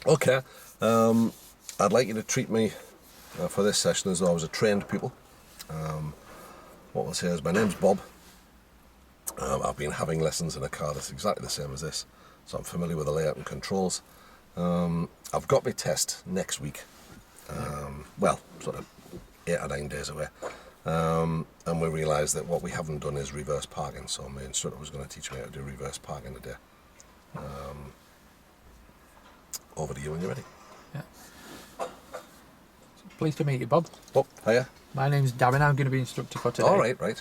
Okay, I'd like you to treat me for this session as though I was a trained pupil. What we'll say is my name's Bob. I've been having lessons in a car that's exactly the same as this, so I'm familiar with the layout and controls. I've got my test next week, well, sort of 8 or 9 days away, and we realised that what we haven't done is reverse parking, so my instructor was going to teach me how to do reverse parking today. Over to you when you're ready. Yeah. Pleased to meet you, Bob. Oh, hiya. My name's Darren. I'm going to be instructor for today. All right, right.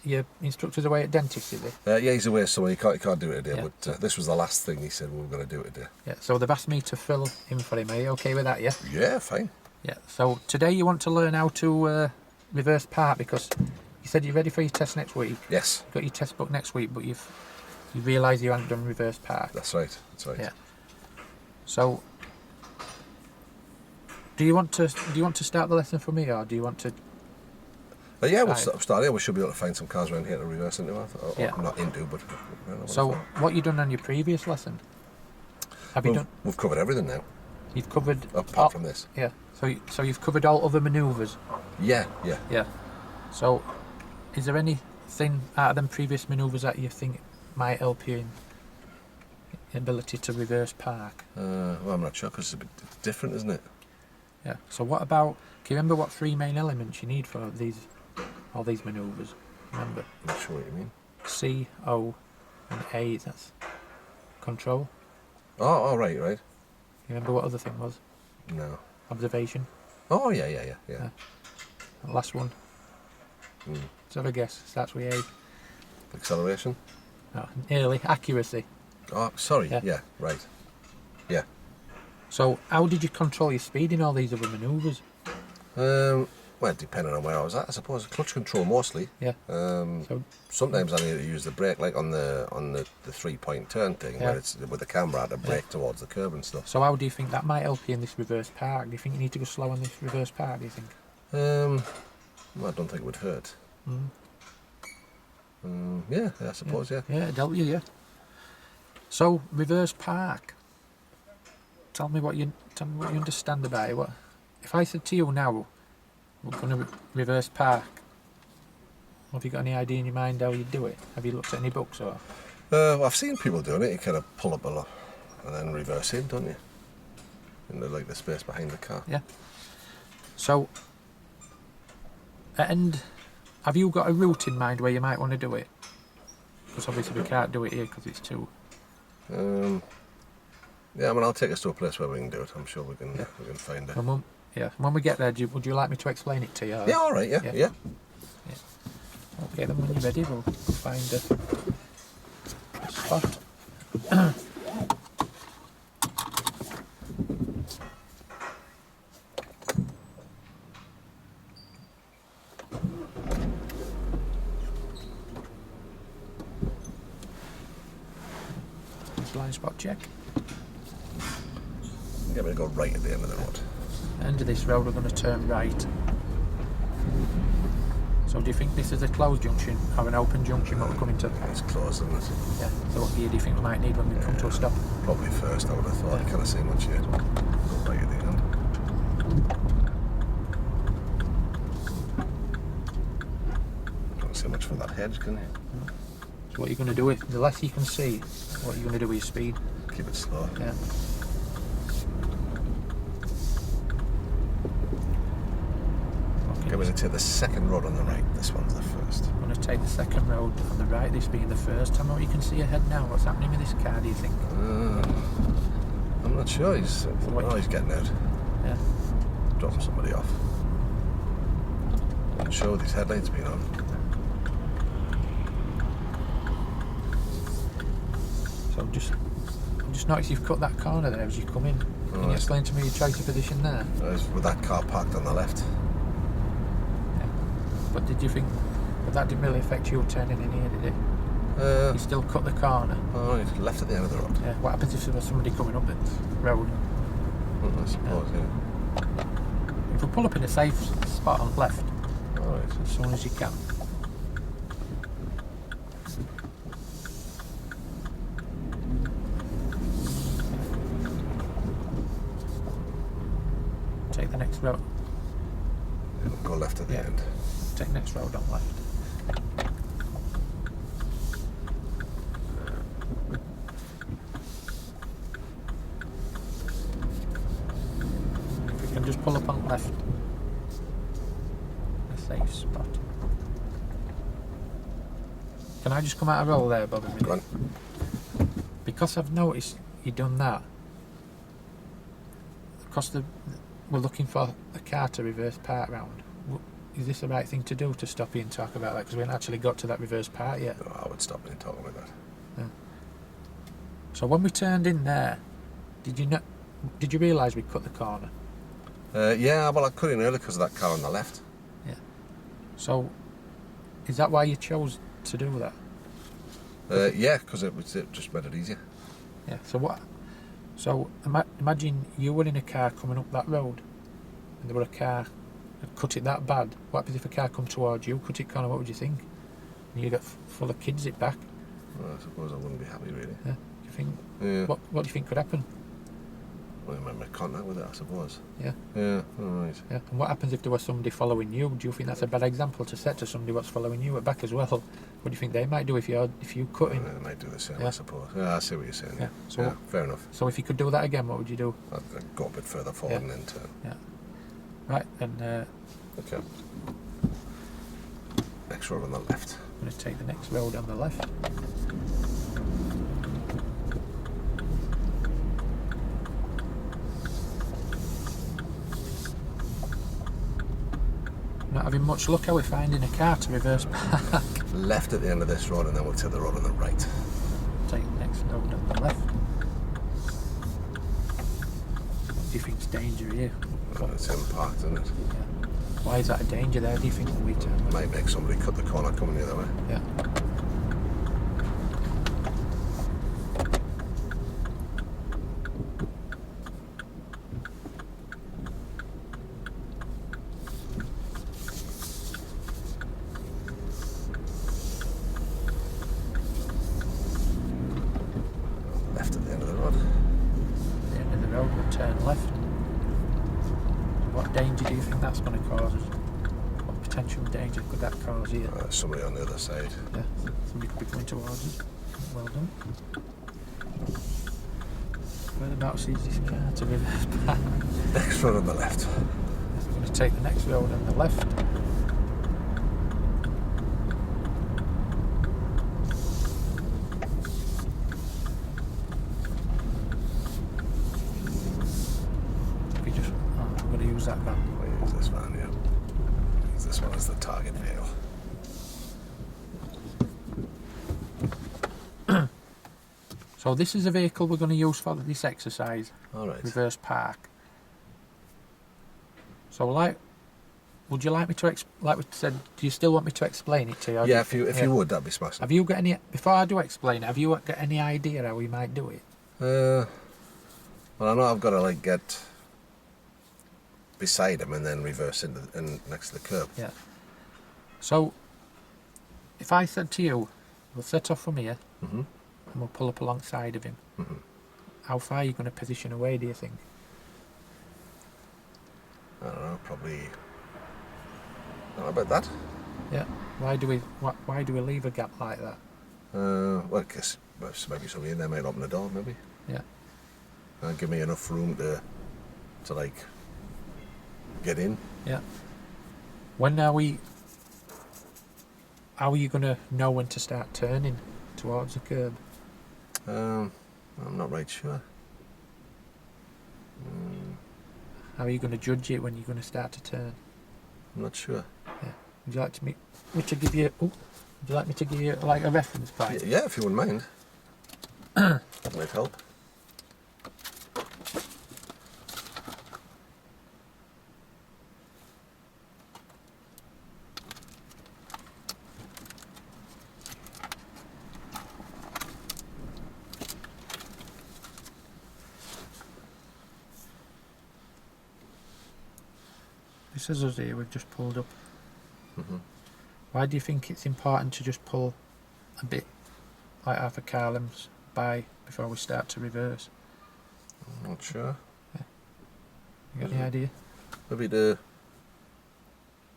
Your instructor's away at dentist, is he? Yeah, he's away, so he can't do it today, Yeah. but this was the last thing he said we were going to do it today. Yeah, so they've asked me to fill in for him. Are you okay with that, yeah? Yeah, fine. Yeah, so today you want to learn how to reverse park, because you said you're ready for your test next week. Yes. You've got your test book next week, but you realise you haven't done reverse park. That's right, that's right. Yeah. So, do you want to start the lesson for me, or do you want to? Yeah, we'll start here. We should be able to find some cars around here to reverse into. Yeah. Not into, but. So, what you done on your previous lesson? Have you done? We've covered everything now. You've covered. Apart from this. Yeah. So you've covered all other manoeuvres. Yeah, yeah. Yeah. So, is there anything out of them previous manoeuvres that you think might help you in ability to reverse park? Well, I'm not sure, because it's a bit different, isn't it? Yeah. So what about? Can you remember what 3 main elements you need for all these manoeuvres? Remember? I'm not sure what you mean. C, O, and A. That's control. Oh, right. You remember what other thing was? No. Observation. Oh, yeah. And last one. Let's have a guess. Starts with A. Acceleration. No, nearly. Accuracy. Oh, sorry. Yeah. Yeah, right. Yeah. So, how did you control your speed in all these other manoeuvres? Well, depending on where I was at, I suppose clutch control mostly. Yeah. So sometimes I need to use the brake, like on the 3-point turn thing, Yeah. where it's with the camera to brake towards the curb and stuff. So, how do you think that might help you in this reverse park? Do you think you need to go slow on this reverse park? Do you think? Well, I don't think it would hurt. Yeah, I suppose. Yeah. Yeah, it'd help you. Yeah. So, reverse park. Tell me what you understand about it. What if I said to you now, we're going to reverse park? Have you got any idea in your mind how you do it? Have you looked at any books or? Well, I've seen people doing it. You kind of pull up a lot and then reverse in, don't you? In the space behind the car. Yeah. So, and have you got a route in mind where you might want to do it? Because obviously we can't do it here because it's too. Yeah, I mean, I'll take us to a place where we can do it. I'm sure we can find it. When we get there, would you like me to explain it to you? Yeah, all right. Yeah. Okay, then when you're ready, we'll find a spot. Blind spot check. Get me to go right at the end of the road. End of this road, we're going to turn right. So do you think this is a closed junction or an open junction what we're coming to? It's closed, isn't it? Yeah. So what gear do you think we might need when we come to a stop? Probably first, I would have thought. I can't see much yet. Go right at the end. Can't see much from that hedge, can you? So what you're going to do with the less you can see, what you're going to do with your speed? Keep it slow. Yeah. Okay, we're going to take the second road on the right. This one's the first. I'm going to take the second road on the right, this being the first. Tell me what you can see ahead now. What's happening with this car, do you think? I'm not sure. He's getting out. Yeah. Dropping somebody off. I'm sure these headlights being on. So just notice you've cut that corner there as you come in. Can you explain to me your choice of position there? With that car parked on the left. Yeah. But did you think that didn't really affect you turning in here, did it? You still cut the corner. Oh, he's left at the end of the road. Yeah. What happens if there was somebody coming up this road? I suppose, yeah. If we pull up in a safe spot on left, Alright. as soon as you can. next road. We'll go left at the end. Take next road on left. If we can just pull up on left. A safe spot. Can I just come out of roll there, Bob, a minute? Go on. Because I've noticed you done that. Because we're looking for a car to reverse part round. Is this the right thing to do, to stop you and talk about that? Because we haven't actually got to that reverse part yet. No, I would stop and talk about that. Yeah. So when we turned in there, did you realise we cut the corner? Yeah, well, I cut in early because of that car on the left. Yeah. So is that why you chose to do that? Yeah, because it just made it easier. Yeah. So what? So imagine you were in a car coming up that road, and there were a car that cut it that bad. What happens if a car come towards you, cut it corner? What would you think? And you get full of kids it back. Well, I suppose I wouldn't be happy, really. Yeah. Do you think? Yeah. What do you think could happen? Well, I might make contact with it, I suppose. Yeah. Yeah. All right. Yeah. And what happens if there was somebody following you? Do you think that's a bad example to set to somebody what's following you at back as well? What do you think they might do if you cut in? They might do the same, Yeah. I suppose. Yeah, I see what you're saying. Yeah. So yeah, fair enough. So if you could do that again, what would you do? I'd go a bit further forward and then turn. Yeah. Right. Then Okay. Next road on the left. I'm going to take the next road on the left. Not having much luck, are we, finding a car to reverse park? Left at the end of this road, and then we'll take the road on the right. Take the next road on the left. What do you think's danger here? Well, it's him parked, isn't it? Yeah. Why is that a danger there, do you think, when we turn? Might make somebody cut the corner coming the other way. Yeah. Left at the end of the road. At the end of the road, we'll turn left. What danger do you think that's going to cause us? What potential danger could that cause here? Somebody on the other side. Yeah, somebody could be coming towards us. Well done. Whereabouts is this car to reverse back? Next road on the left. We're going to take the next road on the left. We just, I'm going to use that van. We'll use this van, yeah. Use this one as the target vehicle. So this is a vehicle we're going to use for this exercise. All right. Reverse park. So would you like me to, like we said, do you still want me to explain it to you? Yeah, if you would, that'd be smashing. Have you got any, before I do explain it, have you got any idea how we might do it? Well, I know I've got to like get beside him and then reverse in next to the curb. Yeah. So, if I said to you, we'll set off from here, Mm-hmm. and we'll pull up alongside of him, Mm-hmm. how far are you going to position away, do you think? I don't know, probably. I don't know about that. Yeah. Why do we leave a gap like that? Well, because maybe somebody in there might open the door, maybe. Yeah. And give me enough room to like get in. Yeah. When are we? How are you going to know when to start turning towards the curb? I'm not right sure. How are you going to judge it when you're going to start to turn? I'm not sure. Yeah. Would you like me to give you? Would you like me to give you like a reference point? Yeah, if you wouldn't mind. That might help. This is us here. We've just pulled up. Mm-hmm. Why do you think it's important to just pull a bit, like half a car length by before we start to reverse? I'm not sure. You got any idea? Maybe to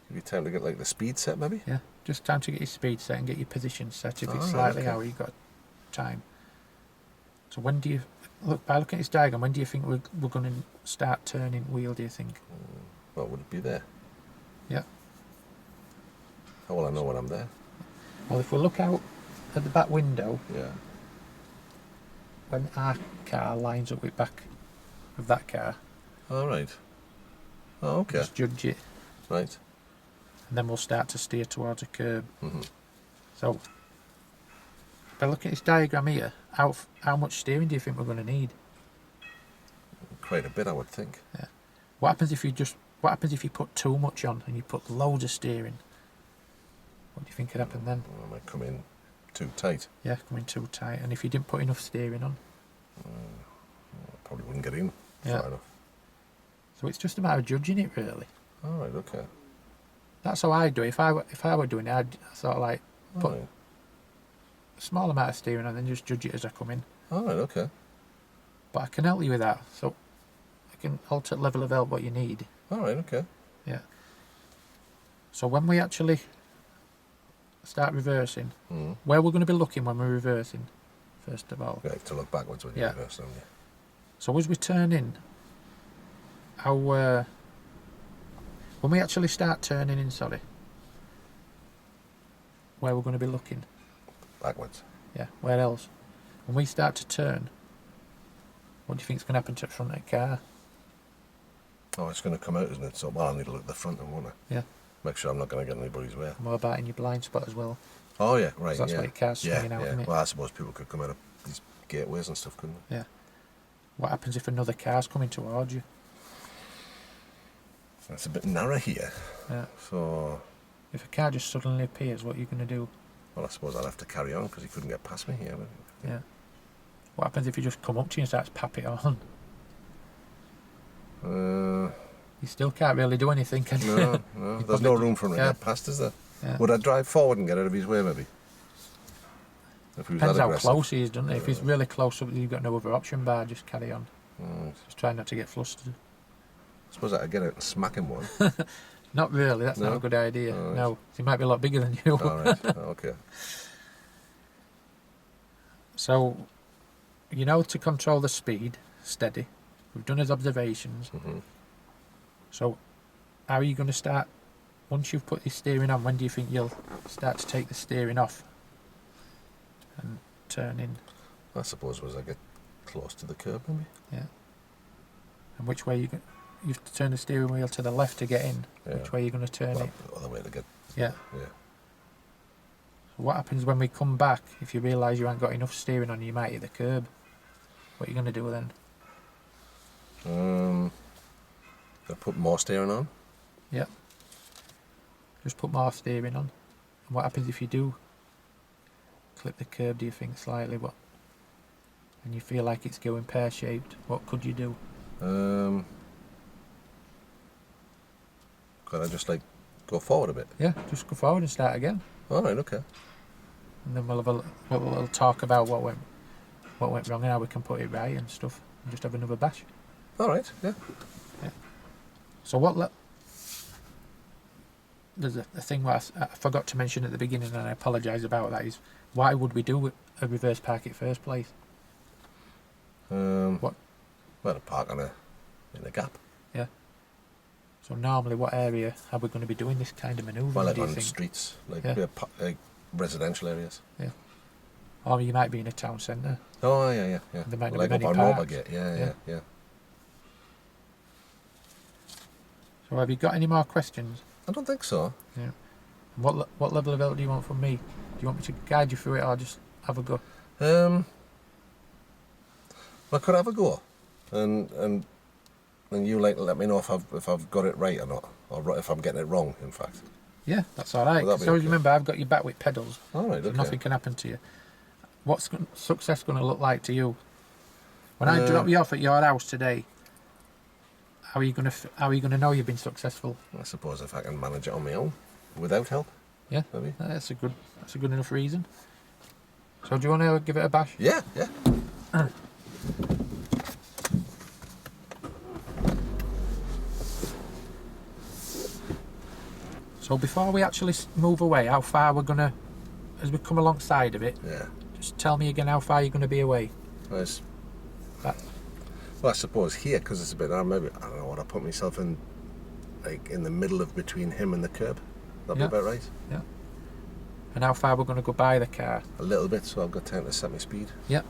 give you time to get like the speed set, maybe. Yeah, just time to get your speed set and get your position set. If it's Alright, slightly okay. out, you've got time. So when do you look by looking at this diagram? When do you think we're going to start turning wheel? Do you think? Well, would it be there? Yeah. How will I know when I'm there? Well, if we look out at the back window, Yeah. when our car lines up with back of that car, All right. Oh, okay. just judge it, Right. and then we'll start to steer towards a curb. Mm-hmm. So, by looking at this diagram here, how much steering do you think we're going to need? Quite a bit, I would think. Yeah. What happens if you put too much on and you put loads of steering? What do you think could happen then? Well, I might come in too tight. Yeah, coming too tight. And if you didn't put enough steering on? I probably wouldn't get in Yeah. far enough. So it's just a matter of judging it, really. All right. Okay. That's how I do it. If I were doing it, I'd sort of like All put right. a small amount of steering on and then just judge it as I come in. All right. Okay. But I can help you with that. So I can alter the level of help what you need. All right. Okay. Yeah. So when we actually start reversing, Mm. where we're going to be looking when we're reversing, first of all. You like to look backwards when you Yeah. reverse, don't you? So as we turn in, when we actually start turning in, where we're going to be looking. Backwards. Yeah, where else? When we start to turn, what do you think's going to happen to the front of the car? Oh, it's going to come out, isn't it? So, well, I need to look at the front, and won't I? Yeah. Make sure I'm not going to get anybody's way. More about in your blind spot as well. Oh yeah, right. 'Cause that's yeah. where your car's yeah, swinging out, yeah. isn't it? Well, I suppose people could come out of these gateways and stuff, couldn't they? Yeah. What happens if another car's coming towards you? It's a bit narrow here, Yeah. so If a car just suddenly appears, what are you going to do? well, I suppose I'll have to carry on because he couldn't get past me here. But, Yeah. What happens if you just come up to you and starts pap it on? You still can't really do anything, can you? no, there's no probably- room for him to yeah. get past, is there? Yeah. Would I drive forward and get out of his way, maybe? If he was Depends that how aggressive. close he is, doesn't it? If he's really close up, you've got no other option bar, just carry on. Right. Just try not to get flustered. I suppose I could get out and smack him one. Not really, that's not No? a good idea. Alright. No, he might be a lot bigger than you. All right. Okay. So, you know, to control the speed, steady. We've done his observations. hmm So, how are you going to start? Once you've put your steering on, when do you think you'll start to take the steering off and turn in? I suppose as I get close to the curb, maybe. Yeah. And which way you have to turn the steering wheel to the left to get in. Yeah. Which way are you going to turn Well, it? the other way to get. Yeah. Yeah. So what happens when we come back? If you realise you haven't got enough steering on, you might hit the curb. What are you going to do then? I put more steering on. Yeah. Just put more steering on. And what happens if you do clip the curb, do you think, slightly? What? And you feel like it's going pear-shaped, what could you do? Could I just like go forward a bit? Yeah, just go forward and start again. All right. Okay. And then we'll have a little talk about what went wrong and how we can put it right and stuff. And just have another bash. All right. Yeah. So there's a thing I forgot to mention at the beginning, and I apologise about that, is why would we do a reverse park in first place? What? Well, to park in a gap. Yeah. So normally, what area are we going to be doing this kind of manoeuvre? Well, like do you on think? streets, like, Yeah. like residential areas. Yeah. Or you might be in a town centre. Oh yeah. There might not Like be up many on parks. Norbergate. Yeah. Yeah. So have you got any more questions? I don't think so. Yeah. What level of help do you want from me? Do you want me to guide you through it, or just have a go? Well, I could have a go, and you like let me know if I've got it right or not, or if I'm getting it wrong. In fact. Yeah, that's all right. Will that be So okay? remember, I've got your back with pedals, All right. so Okay. nothing can happen to you. What's success going to look like to you? When I drop you off at your house today, how are you going to know you've been successful? I suppose if I can manage it on my own, without help. Yeah, Maybe. that's a good enough reason. So do you want to give it a bash? Yeah. So before we actually move away, how far we're gonna, as we come alongside of it, Yeah. just tell me again how far you're gonna be away. Nice. That, Well, I suppose here, because it's a bit, maybe, I don't know what, I put myself in, like, in the middle of between him and the curb. That'd be about right. Yeah. And how far we're gonna go by the car? A little bit, so I've got time to set my speed. Yep.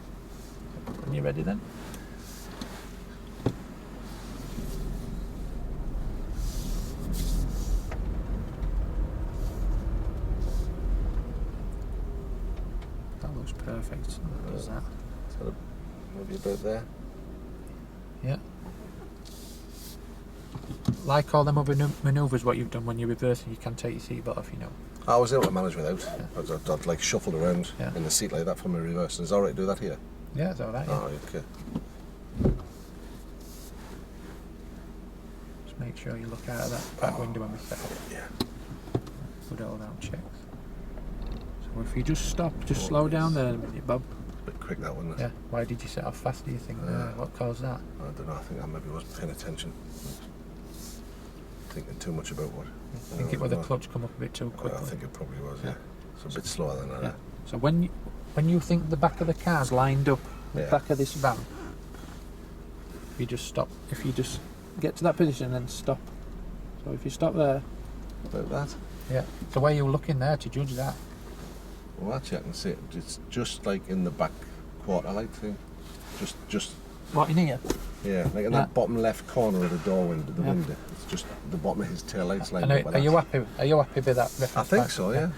When you're ready then. That looks perfect. Does that? So maybe about there. Yeah. Like all them other manoeuvres what you've done when you're reversing, you can take your seatbelt off, you know. I was able to manage without. Yeah. I'd like shuffled around Yeah. in the seat like that for my reverse. Is it alright to do that here? Yeah, it's alright. Yeah. Oh, okay. Just make sure you look out of that back window when we set up. Yeah. Good all round checks. So if you just stop, just slow down there a minute, Bob. A bit quick that, wasn't it? Yeah. Why did you set off fast, do you think? What caused that? I don't know, I think I maybe wasn't paying attention. Thinking too much about what. I think it was the clutch come up a bit too quickly. I think it probably was, yeah. It's a bit slower than that. Yeah. So when you think the back of the car's lined up with the back of this van, you just stop. If you just get to that position and stop. So if you stop there. About that? Yeah. So where are you looking there to judge that? Well, actually, I can see it. It's just like in the back quarter light thing. Just. What, in here? Yeah, like in that bottom left corner of the door window, the window. It's just the bottom of his tail lights lined up. Are you happy? Are you happy with that reference? I think so. Yeah.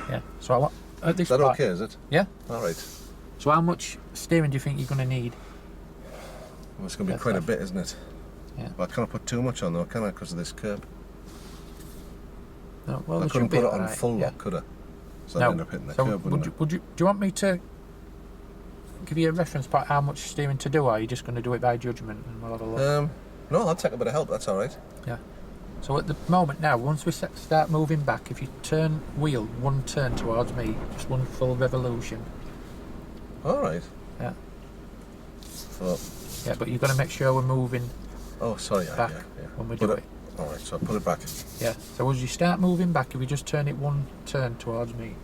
Yeah. So I want at this Is that part, okay? Is it? Yeah. All right. So how much steering do you think you're going to need? Well, it's going to be quite a bit, isn't it? Yeah. But I can't put too much on though, can I? Because of this curb. No, well, I there couldn't should be put it on alright, full yeah. lock, could I? So No. I'd end up hitting the So curb, wouldn't do you want me to give you a reference about how much steering to do, or are you just going to do it by judgment and we'll have a look? No, I'll take a bit of help. That's all right. Yeah. So at the moment now, once we start moving back, if you turn wheel one turn towards me, just one full revolution. All right. Yeah. So, Yeah, but you've got to make sure we're moving oh, sorry. back Yeah. when we Put do it. it. All right. So I put it back. Yeah. So as you start moving back, if you just turn it one turn towards me.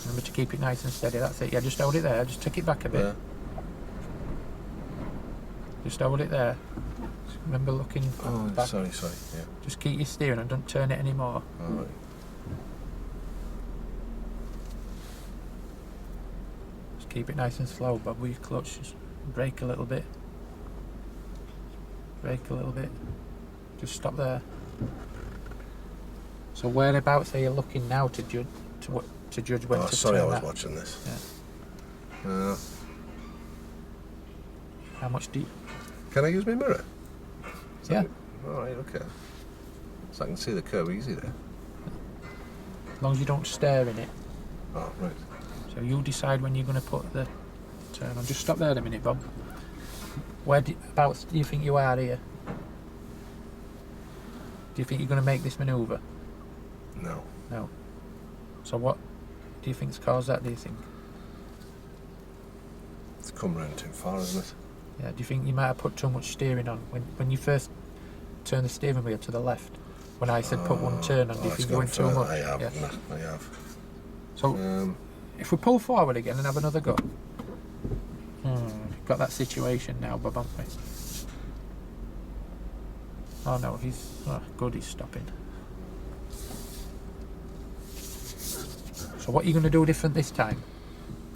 Remember to keep it nice and steady. That's it. Yeah, just hold it there. Just take it back a bit. Yeah. Just hold it there. Remember looking Oh, back. sorry. Yeah. Just keep your steering and don't turn it anymore. All right. Just keep it nice and slow, Bob, with your clutch. Just brake a little bit. Brake a little bit. Just stop there. So whereabouts are you looking now to judge when Oh, to sorry, I turn was that? watching this. Yeah. How much do you... Can I use my mirror? Yeah. All right. Okay. So I can see the curb easy there. As long as you don't stare in it. Oh, right. So you decide when you're going to put the turn on. Just stop there a minute, Bob. Whereabouts do you think you are here? Do you think you're going to make this manoeuvre? No. No. So what do you think's caused that, do you think? It's come round too far, isn't it? Yeah, do you think you might have put too much steering on? When you first turned the steering wheel to the left, when I said put one turn on, do you it's think you gone went too further. much? I have. Yeah. Nah, I have. So if we pull forward again and have another go. Got that situation now, Bob, haven't we? Oh no, good, he's stopping. So what are you going to do different this time?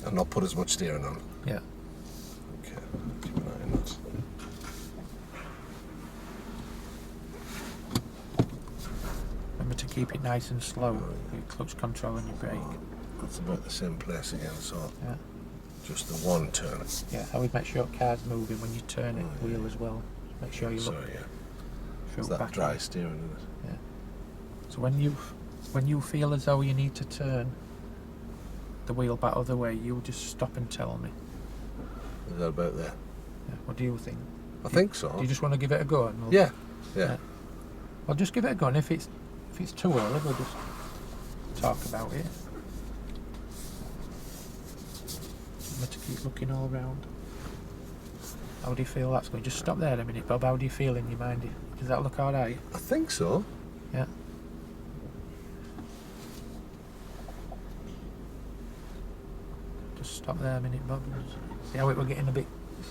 And not put as much steering on. Yeah. Okay. Keep an eye on that. Remember to keep it nice and slow. Your clutch control and your brake. That's about the same place again. So Yeah. just the one turn. Yeah, I would make sure car's moving when you turn it, wheel as well. Make sure you look Sorry, yeah. through It's that back. dry steering, isn't it? Yeah. So when you feel as though you need to turn the wheel back other way, you just stop and tell me. Is that about there? Yeah. What do you think? I think so. Do you just want to give it a go? And Yeah. Well, just give it a go, and if it's too early, we'll just talk about it. Remember to keep looking all round. How do you feel that's going? Just stop there a minute, Bob. How do you feel in your mind? Does that look alright? I think so. Yeah. Just stop there a minute, Bob. See how it were getting a bit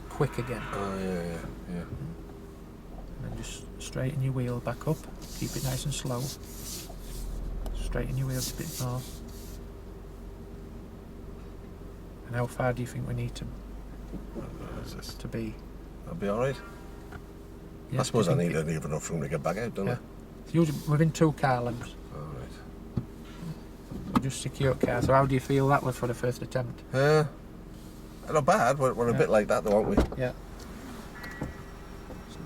quick again. Oh yeah. And then just straighten your wheel back up. Keep it nice and slow. Straighten your wheels a bit more. And how far do you think we need to be? That'll be alright. Yeah, I suppose do I you need think enough room to get back out, don't Yeah. It's usually within 2 car lengths. I? Alright. So just secure car. So how do you feel that was for the first attempt? Not bad. We're a bit like that though, aren't we? Yeah.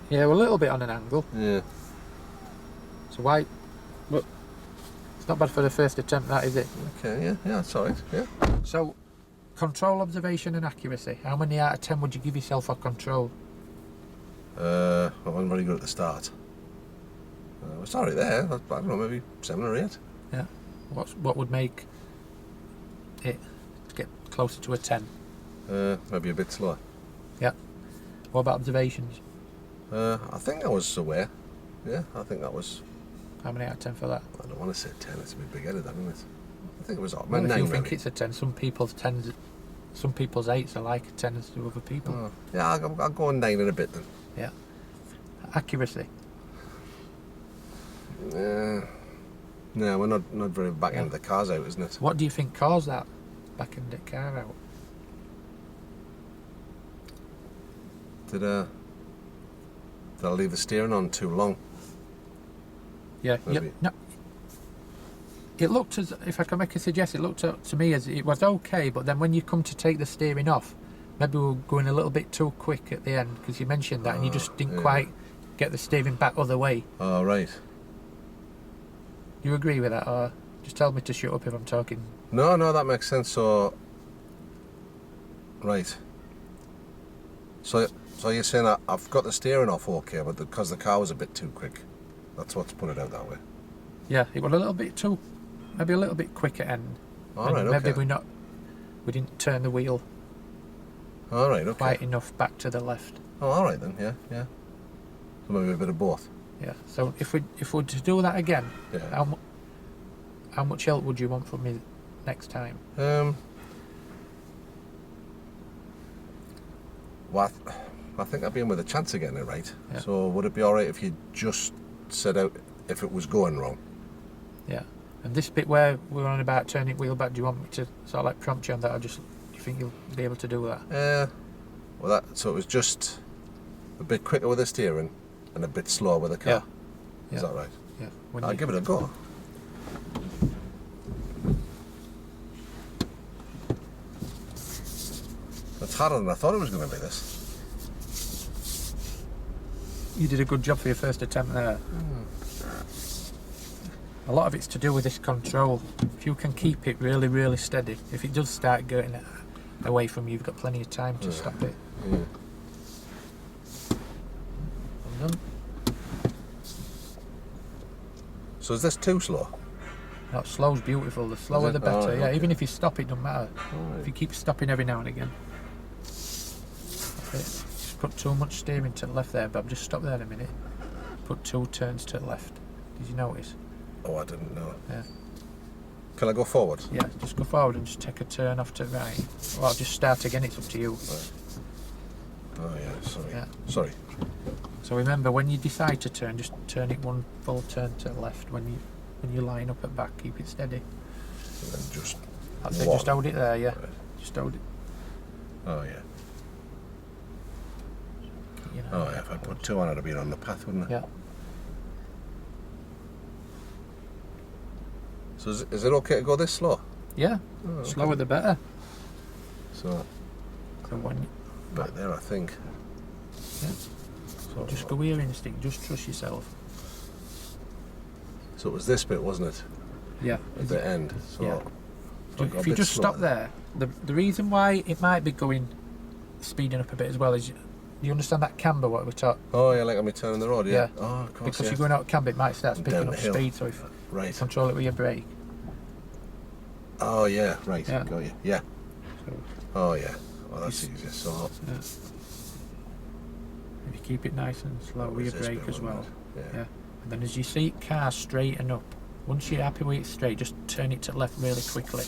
Yeah, we're a little bit on an angle. Yeah. So why? But it's not bad for the first attempt, that is it? Okay, yeah, that's alright, yeah. So, control, observation and accuracy. How many out of 10 would you give yourself for control? I wasn't very good at the start. It's alright there. I don't know, maybe 7 or 8. Yeah. What would make it get closer to a 10? Maybe a bit slower. Yeah. What about observations? I think I was aware. Yeah, I think that was... How many out of 10 for that? I don't want to say 10, it's a bit big-headed, isn't it? I think it was Well, if 9 you maybe. think it's a 10, some people's 10s, some people's 8s are like 10s to other people. Oh, yeah, I'll go on 9 in a bit then. Yeah. Accuracy. No, we're not very back end of the car's out, isn't it? What do you think caused that back in the car out? Did I leave the steering on too long? Yeah. Maybe. Yeah. No. It looked as, if I can make a suggestion, it looked to me as it was okay, but then when you come to take the steering off, maybe we were going a little bit too quick at the end, because you mentioned that and you just didn't quite get the steering back other way. Oh, right. Do you agree with that, or just tell me to shut up if I'm talking? No, that makes sense. So, right. So you're saying I've got the steering off okay, but because the car was a bit too quick, that's what's put it out that way. Yeah, it was a little bit too, maybe a little bit quick at end. All right, maybe okay. we didn't turn the wheel All right, okay. quite enough back to the left. Oh, all right then. Yeah. So maybe a bit of both. Yeah. So if we were to do that again, Yeah. how much help would you want from me next time? Well, I think I'd be in with a chance of getting it right. Yeah. So would it be all right if you just set out if it was going wrong? Yeah. And this bit where we're on about turning wheel back, do you want me to sort of like prompt you on that, or do you think you'll be able to do that? So it was just a bit quicker with the steering and a bit slower with the car. Yeah. Is that right? Yeah. I'll give it a go. It's harder than I thought it was going to be, this. You did a good job for your first attempt there. A lot of it's to do with this control. If you can keep it really, really steady, if it does start going away from you, you've got plenty of time to stop it. Yeah. Well done. So is this too slow? No, slow's beautiful. The slower it? the better. Oh, Yeah, okay. even if you stop, it doesn't matter. Right. If you keep stopping every now and again. That's it. Just put too much steering to the left there, but just stop there a minute. Put 2 turns to the left. Did you notice? Oh, I didn't know. Yeah. Can I go forward? Yeah, just go forward and just take a turn off to the right. Or I'll just start again, it's up to you. Right. Oh, yeah, sorry. Yeah. Sorry. So remember, when you decide to turn, just turn it 1 full turn to the left. When you line up at back, keep it steady. And then just... That's it, one. just hold it there, yeah. Right. Just hold it. Oh, yeah. You know, Oh, yeah, if I put 2 on, I'd have been on the path, wouldn't I? Yeah. So is it okay to go this slow? Yeah. Oh, okay. Slower the better. So, So when right there, I think. yeah. So, Just go with your instinct, just trust yourself. So it was this bit, wasn't it? Yeah. At the end. So Yeah. I got a If you bit just slower. stop there, the reason why it might be speeding up a bit as well is, do you understand that camber what we talked? Oh, yeah, like when we turn the road, yeah. Yeah. Oh, of course, Because yeah. you're going out camber, it might start And picking down up the hill. speed, so if Right. control it with your brake. Oh, yeah, right. Yeah. Got you. Yeah. So, Oh, yeah. Well, that's easier. So, yeah. If you keep it nice and slow That with was your this brake bit, as well. wasn't it? Yeah. Yeah. Then as you see it car straighten up, once you're happy with it straight, just turn it to the left really quickly.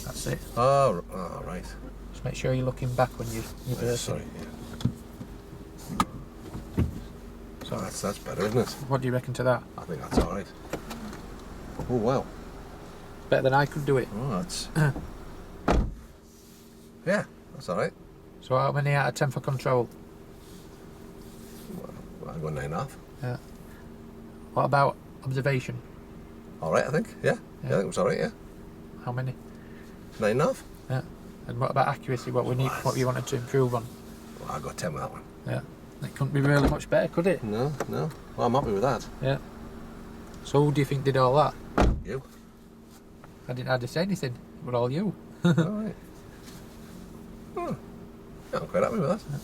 That's it. Oh, right. Just make sure you're looking back when you're reversing. Sorry, yeah. So that's better, isn't it? What do you reckon to that? I think that's alright. Oh, wow. Better than I could do it. Oh, that's... yeah, that's alright. So how many out of 10 for control? Well, I go 9.5. Yeah. What about observation? Alright, I think. Yeah. I think it was alright, yeah. How many? 9.5. Yeah. And what about accuracy? What you wanted to improve on? Well, I got 10 with that one. Yeah. It couldn't be really much better, could it? No. Well, I'm happy with that. Yeah. So who do you think did all that? You. I didn't have to say anything. It was all you. Alright. Oh. Yeah, I'm quite happy with that. Yeah.